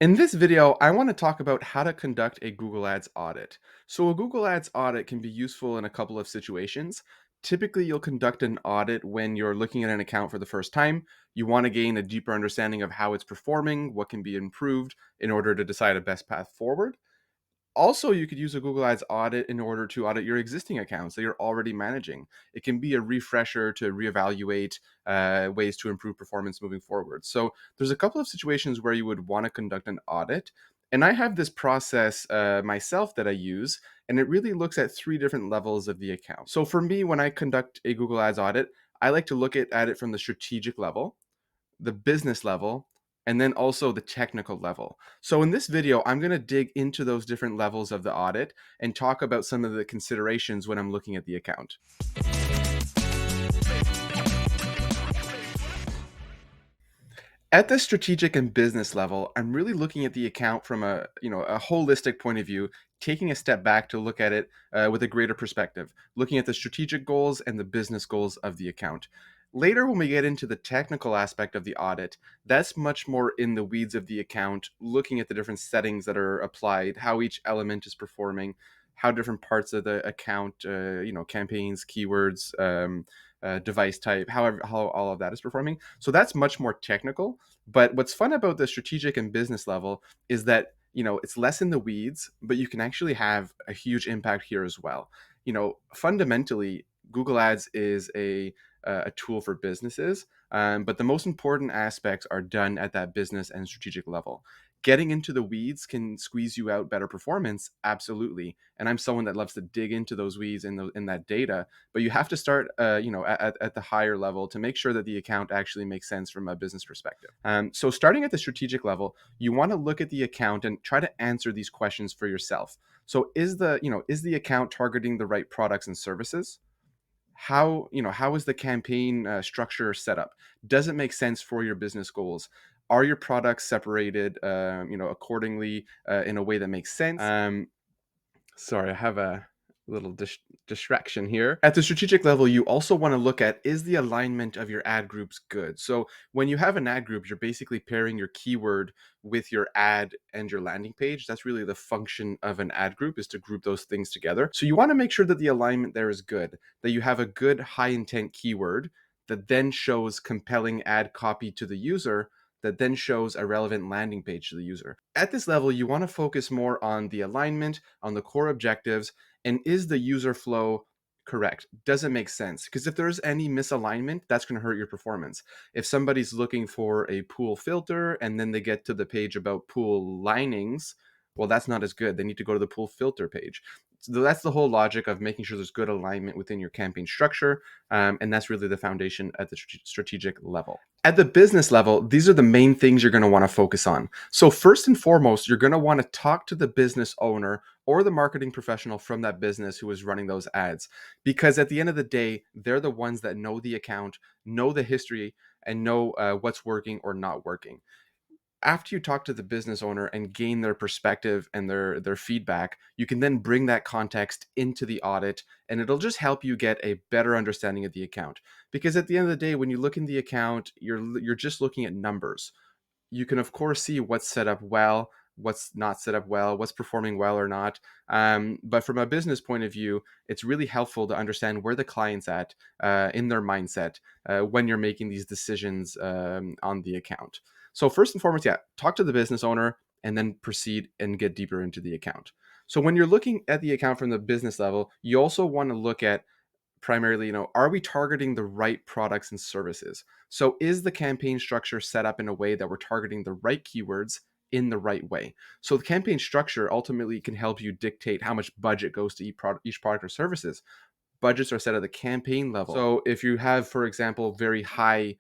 In this video, I want to talk about how to conduct a Google Ads audit. So, a Google Ads audit can be useful in a couple of situations. Typically, you'll conduct an audit when you're looking at an account for the first time. You want to gain a deeper understanding of how it's performing, what can be improved in order to decide a best path forward. Also, you could use a Google Ads audit in order to audit your existing accounts that you're already managing. It can be a refresher to reevaluate ways to improve performance moving forward. So, there's a couple of situations where you would want to conduct an audit. And I have this process myself that I use, and it really looks at three different levels of the account. So, for me, when I conduct a Google Ads audit, I like to look at it from the strategic level, the business level, and then also the technical level. So in this video, I'm going to dig into those different levels of the audit and talk about some of the considerations when I'm looking at the account. At the strategic and business level, I'm really looking at the account from a holistic point of view, taking a step back to look at it with a greater perspective, looking at the strategic goals and the business goals of the account. Later, when we get into the technical aspect of the audit, that's much more in the weeds of the account, looking at the different settings that are applied, how each element is performing, how different parts of the account, campaigns, keywords, device type, however, how all of that is performing. So that's much more technical. But what's fun about the strategic and business level is that it's less in the weeds, but you can actually have a huge impact here as well. Fundamentally, Google Ads is a tool for businesses, but the most important aspects are done at that business and strategic level. Getting into the weeds can squeeze you out better performance, absolutely. And I'm someone that loves to dig into those weeds in that data. But you have to start, at the higher level to make sure that the account actually makes sense from a business perspective. So starting at the strategic level, you want to look at the account and try to answer these questions for yourself. So is the account targeting the right products and services? How is the campaign structure set up? Does it make sense for your business goals? Are your products separated accordingly in a way that makes sense? Sorry, I have a little distraction here. At the strategic level, you also want to look at, is the alignment of your ad groups good? So when you have an ad group, you're basically pairing your keyword with your ad and your landing page. That's really the function of an ad group, is to group those things together. So you want to make sure that the alignment there is good, that you have a good high intent keyword that then shows compelling ad copy to the user, that then shows a relevant landing page to the user. At this level, you want to focus more on the alignment, on the core objectives, and is the user flow correct? Does it make sense? Because if there's any misalignment, that's going to hurt your performance. If somebody's looking for a pool filter and then they get to the page about pool linings, well, that's not as good. They need to go to the pool filter page. So that's the whole logic of making sure there's good alignment within your campaign structure. And that's really the foundation at the strategic level. At the business level, these are the main things you're going to want to focus on. So first and foremost, you're going to want to talk to the business owner or the marketing professional from that business who is running those ads. Because at the end of the day, they're the ones that know the account, know the history, and know what's working or not working. After you talk to the business owner and gain their perspective and their feedback, you can then bring that context into the audit, and it'll just help you get a better understanding of the account. Because at the end of the day, when you look in the account, you're just looking at numbers. You can of course see what's set up well, what's not set up well, what's performing well or not. But from a business point of view, it's really helpful to understand where the client's at in their mindset when you're making these decisions on the account. So first and foremost, yeah, talk to the business owner and then proceed and get deeper into the account. So when you're looking at the account from the business level, you also want to look at primarily, are we targeting the right products and services? So is the campaign structure set up in a way that we're targeting the right keywords in the right way? So the campaign structure ultimately can help you dictate how much budget goes to each product or services. Budgets are set at the campaign level. So if you have, for example, very high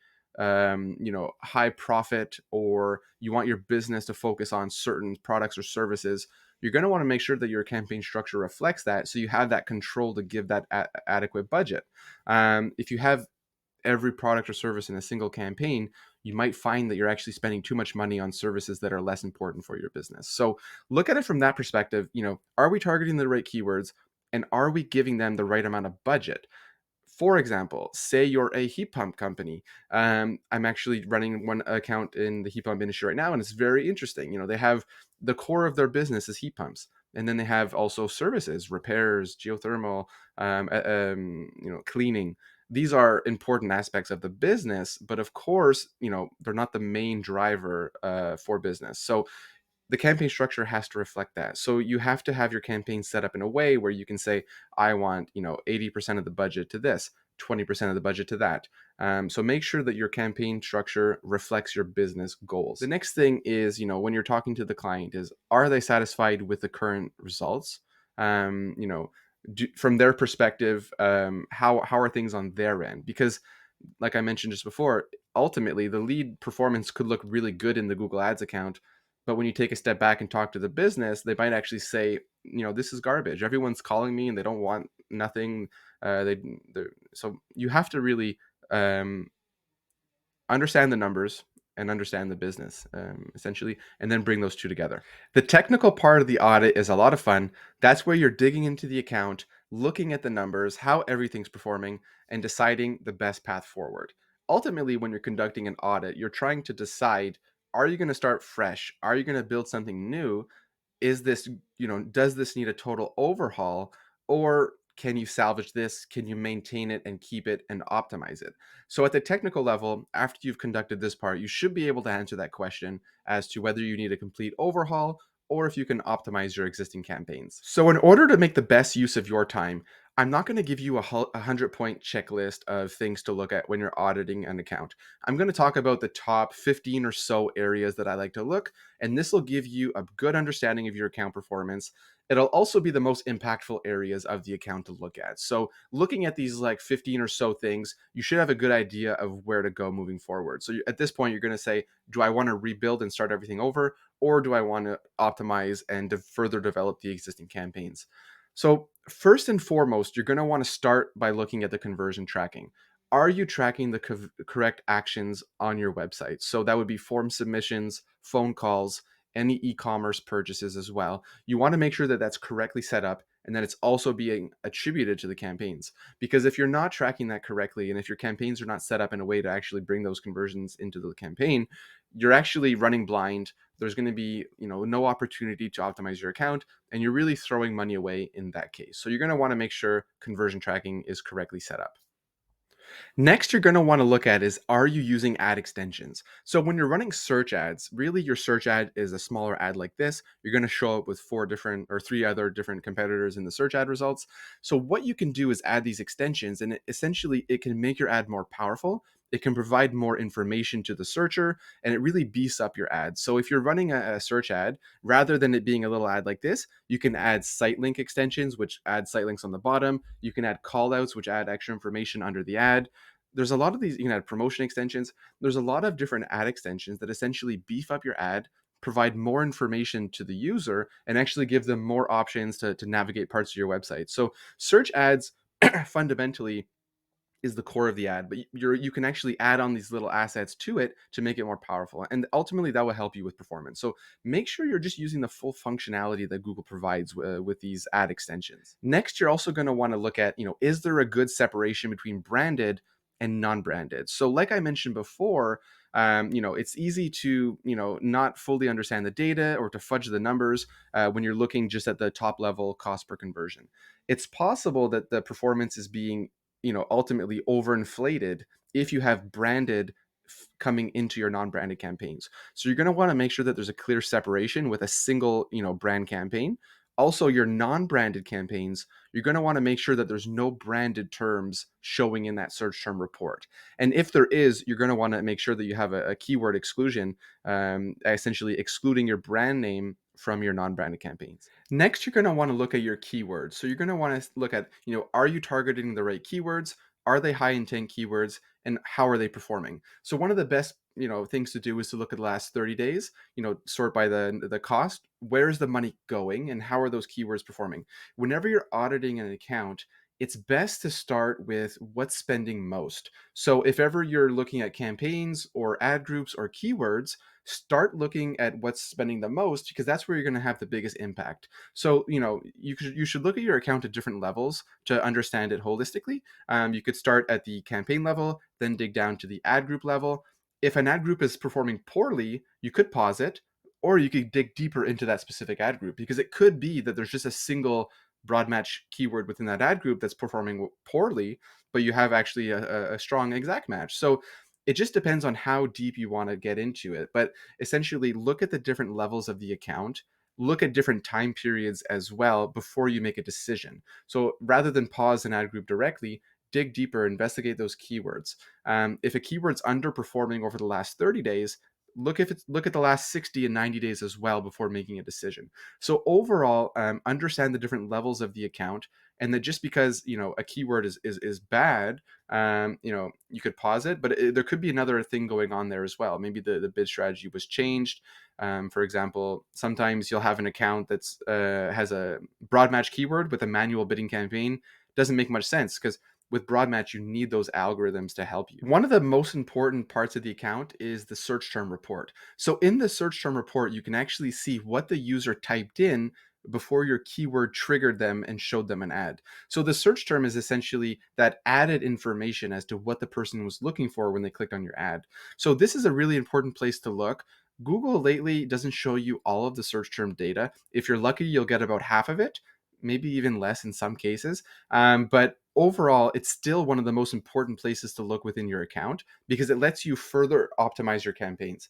profit, or you want your business to focus on certain products or services, you're going to want to make sure that your campaign structure reflects that, so you have that control to give that adequate budget. If you have every product or service in a single campaign, you might find that you're actually spending too much money on services that are less important for your business. So look at it from that perspective. Are we targeting the right keywords, and are we giving them the right amount of budget? For example, say you're a heat pump company. I'm actually running one account in the heat pump industry right now, and it's very interesting. They have the core of their business is heat pumps, and then they have also services, repairs, geothermal, cleaning. These are important aspects of the business, but of course, they're not the main driver for business. So the campaign structure has to reflect that. So you have to have your campaign set up in a way where you can say, I want, 80% of the budget to this, 20% of the budget to that. So make sure that your campaign structure reflects your business goals. The next thing is, when you're talking to the client is, are they satisfied with the current results? From their perspective, how are things on their end? Because like I mentioned just before, ultimately the lead performance could look really good in the Google Ads account, but when you take a step back and talk to the business, they might actually say, this is garbage. Everyone's calling me and they don't want nothing. So you have to really um, understand the numbers and understand the business, essentially, and then bring those two together. The technical part of the audit is a lot of fun. That's where you're digging into the account, looking at the numbers, how everything's performing, and deciding the best path forward. Ultimately, when you're conducting an audit, you're trying to decide, are you going to start fresh? Are you going to build something new? Is this, does this need a total overhaul, or can you salvage this? Can you maintain it and keep it and optimize it? So at the technical level, after you've conducted this part, you should be able to answer that question as to whether you need a complete overhaul or if you can optimize your existing campaigns. So in order to make the best use of your time, I'm not going to give you a 100-point checklist of things to look at when you're auditing an account. I'm going to talk about the top 15 or so areas that I like to look, and this will give you a good understanding of your account performance. It'll also be the most impactful areas of the account to look at. So looking at these like 15 or so things, you should have a good idea of where to go moving forward. So at this point, you're going to say, do I want to rebuild and start everything over? Or do I want to optimize and further develop the existing campaigns? So first and foremost, you're going to want to start by looking at the conversion tracking. Are you tracking the correct actions on your website? So that would be form submissions, phone calls, any e-commerce purchases as well. You want to make sure that that's correctly set up and that it's also being attributed to the campaigns. Because if you're not tracking that correctly, and if your campaigns are not set up in a way to actually bring those conversions into the campaign, you're actually running blind. There's going to be, no opportunity to optimize your account, and you're really throwing money away in that case. So you're going to want to make sure conversion tracking is correctly set up. Next, you're going to want to look at is, are you using ad extensions? So when you're running search ads, really your search ad is a smaller ad like this. You're going to show up with three other different competitors in the search ad results. So what you can do is add these extensions, and essentially it can make your ad more powerful. It can provide more information to the searcher, and it really beefs up your ad. So if you're running a search ad, rather than it being a little ad like this, you can add site link extensions, which add site links on the bottom. You can add call outs, which add extra information under the ad. There's a lot of these, you can add promotion extensions. There's a lot of different ad extensions that essentially beef up your ad, provide more information to the user, and actually give them more options to navigate parts of your website. So search ads fundamentally is the core of the ad, but you can actually add on these little assets to it to make it more powerful, and ultimately that will help you with performance. So make sure you're just using the full functionality that Google provides with these ad extensions. Next, you're also going to want to look at, is there a good separation between branded and non-branded? So like I mentioned before, it's easy to, not fully understand the data or to fudge the numbers when you're looking just at the top level cost per conversion. It's possible that the performance is being, ultimately overinflated if you have branded coming into your non-branded campaigns. So you're going to want to make sure that there's a clear separation with a single, brand campaign. Also, your non-branded campaigns, you're going to want to make sure that there's no branded terms showing in that search term report. And if there is, you're going to want to make sure that you have a keyword exclusion, essentially excluding your brand name from your non-branded campaigns. Next, you're going to want to look at your keywords. So you're going to want to look at, are you targeting the right keywords? Are they high intent keywords? And how are they performing? So one of the best, things to do is to look at the last 30 days, sort by the cost. Where is the money going and how are those keywords performing? Whenever you're auditing an account, it's best to start with what's spending most. So if ever you're looking at campaigns or ad groups or keywords, start looking at what's spending the most, because that's where you're going to have the biggest impact. So, you should look at your account at different levels to understand it holistically. You could start at the campaign level, then dig down to the ad group level. If an ad group is performing poorly, you could pause it, or you could dig deeper into that specific ad group, because it could be that there's just a single broad match keyword within that ad group that's performing poorly, but you have actually a strong exact match. So it just depends on how deep you want to get into it. But essentially, look at the different levels of the account, look at different time periods as well before you make a decision. So rather than pause an ad group directly, dig deeper, investigate those keywords. If a keyword's underperforming over the last 30 days, look at the last 60 and 90 days as well before making a decision. So overall, understand the different levels of the account, and that just because a keyword is bad, you could pause it, but there could be another thing going on there as well. Maybe the bid strategy was changed. For example, sometimes you'll have an account that's has a broad match keyword with a manual bidding campaign. Doesn't make much sense, because with Broadmatch, you need those algorithms to help you. One of the most important parts of the account is the search term report. So in the search term report, you can actually see what the user typed in before your keyword triggered them and showed them an ad. So the search term is essentially that added information as to what the person was looking for when they clicked on your ad. So this is a really important place to look. Google lately doesn't show you all of the search term data. If you're lucky, you'll get about half of it, maybe even less in some cases. But overall, it's still one of the most important places to look within your account, because it lets you further optimize your campaigns.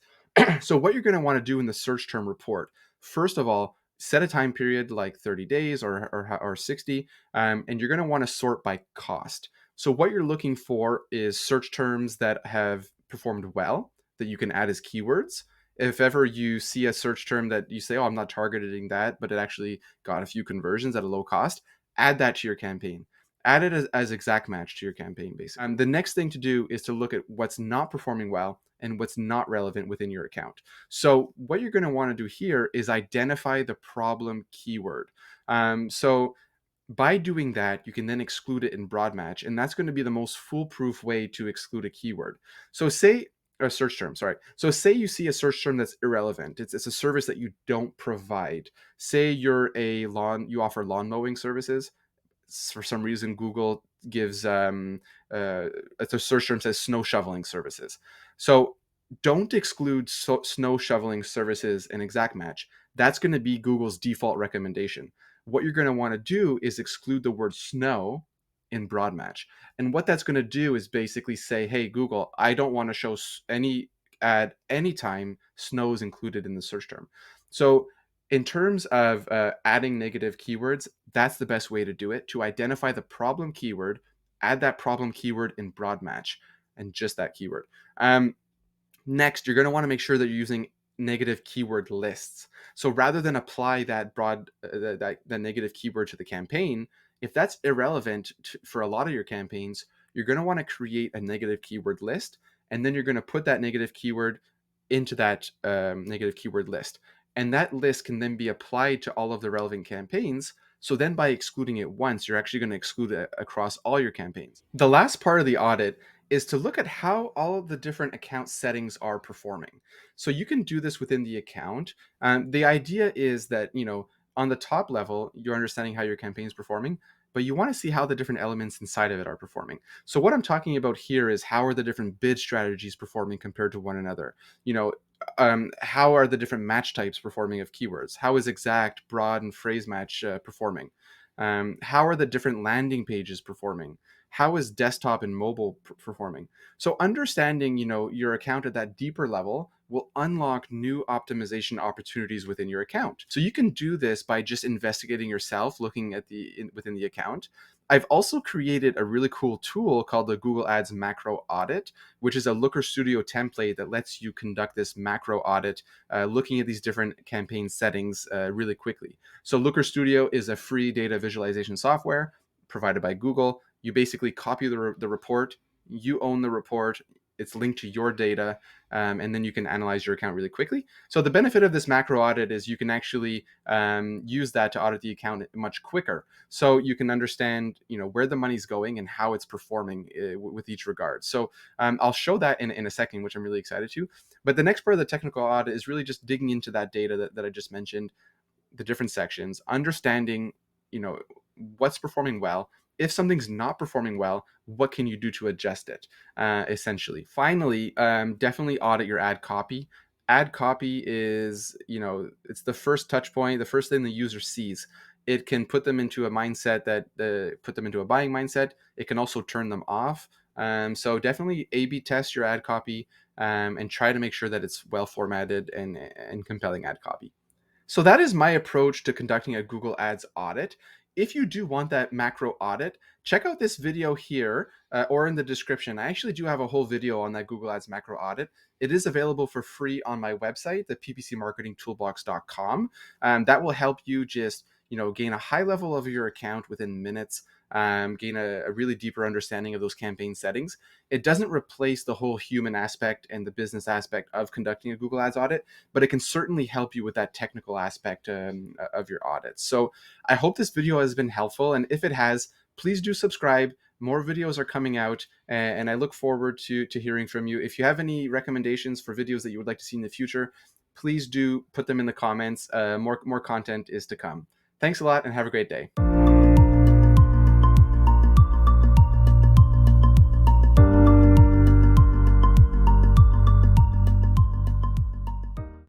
So what you're going to want to do in the search term report, first of all, set a time period like 30 days or 60, and you're going to want to sort by cost. So what you're looking for is search terms that have performed well, that you can add as keywords. If ever you see a search term that you say, oh, I'm not targeting that, but it actually got a few conversions at a low cost, add that to your campaign. Add it as exact match to your campaign, basically. The next thing to do is to look at what's not performing well and what's not relevant within your account. So what you're going to want to do here is identify the problem keyword. So by doing that, you can then exclude it in broad match, and that's going to be the most foolproof way to exclude a keyword. So say a search term, sorry. So say you see a search term that's irrelevant. It's a service that you don't provide. Say you offer lawn mowing services. For some reason, Google gives a search term says snow shoveling services. So don't exclude snow shoveling services in exact match. That's going to be Google's default recommendation. What you're going to want to do is exclude the word snow in broad match. And what that's going to do is basically say, hey, Google, I don't want to show any ad anytime snow is included in the search term. So in terms of adding negative keywords, that's the best way to do it, to identify the problem keyword, add that problem keyword in broad match, and just that keyword. Next, you're going to want to make sure that you're using negative keyword lists. So rather than apply that that negative keyword to the campaign, if that's irrelevant for a lot of your campaigns, you're going to want to create a negative keyword list, and then you're going to put that negative keyword into that negative keyword list. And that list can then be applied to all of the relevant campaigns. So then by excluding it once, you're actually going to exclude it across all your campaigns. The last part of the audit is to look at how all of the different account settings are performing. So you can do this within the account. The idea is that, on the top level, you're understanding how your campaign is performing, but you want to see how the different elements inside of it are performing. So what I'm talking about here is how are the different bid strategies performing compared to one another? How are the different match types performing of keywords? How is exact, broad, and phrase match performing? How are the different landing pages performing? How is desktop and mobile performing? So understanding, your account at that deeper level will unlock new optimization opportunities within your account. So you can do this by just investigating yourself, looking at within the account. I've also created a really cool tool called the Google Ads Macro Audit, which is a Looker Studio template that lets you conduct this macro audit, looking at these different campaign settings really quickly. So Looker Studio is a free data visualization software provided by Google. You basically copy the report, you own the report, it's linked to your data, and then you can analyze your account really quickly. So the benefit of this macro audit is you can actually use that to audit the account much quicker. So you can understand, where the money's going and how it's performing with each regard. So I'll show that in a second, which I'm really excited to. But the next part of the technical audit is really just digging into that data that I just mentioned, the different sections, understanding, you know, what's performing well. If something's not performing well, what can you do to adjust it? Essentially, finally, definitely audit your ad copy. Ad copy is, it's the first touch point, the first thing the user sees. It can put them into a mindset put them into a buying mindset. It can also turn them off. So definitely A/B test your ad copy, and try to make sure that it's well formatted and compelling ad copy. So that is my approach to conducting a Google Ads audit. If you do want that macro audit, check out this video here, or in the description. I actually do have a whole video on that Google Ads macro audit. It is available for free on my website, the ppcmarketingtoolbox.com. That will help you just gain a high level of your account within minutes, gain a really deeper understanding of those campaign settings. It doesn't replace the whole human aspect and the business aspect of conducting a Google Ads audit, but it can certainly help you with that technical aspect of your audit. So I hope this video has been helpful. And if it has, please do subscribe. More videos are coming out, and I look forward to hearing from you. If you have any recommendations for videos that you would like to see in the future, please do put them in the comments. More content is to come. Thanks a lot and have a great day.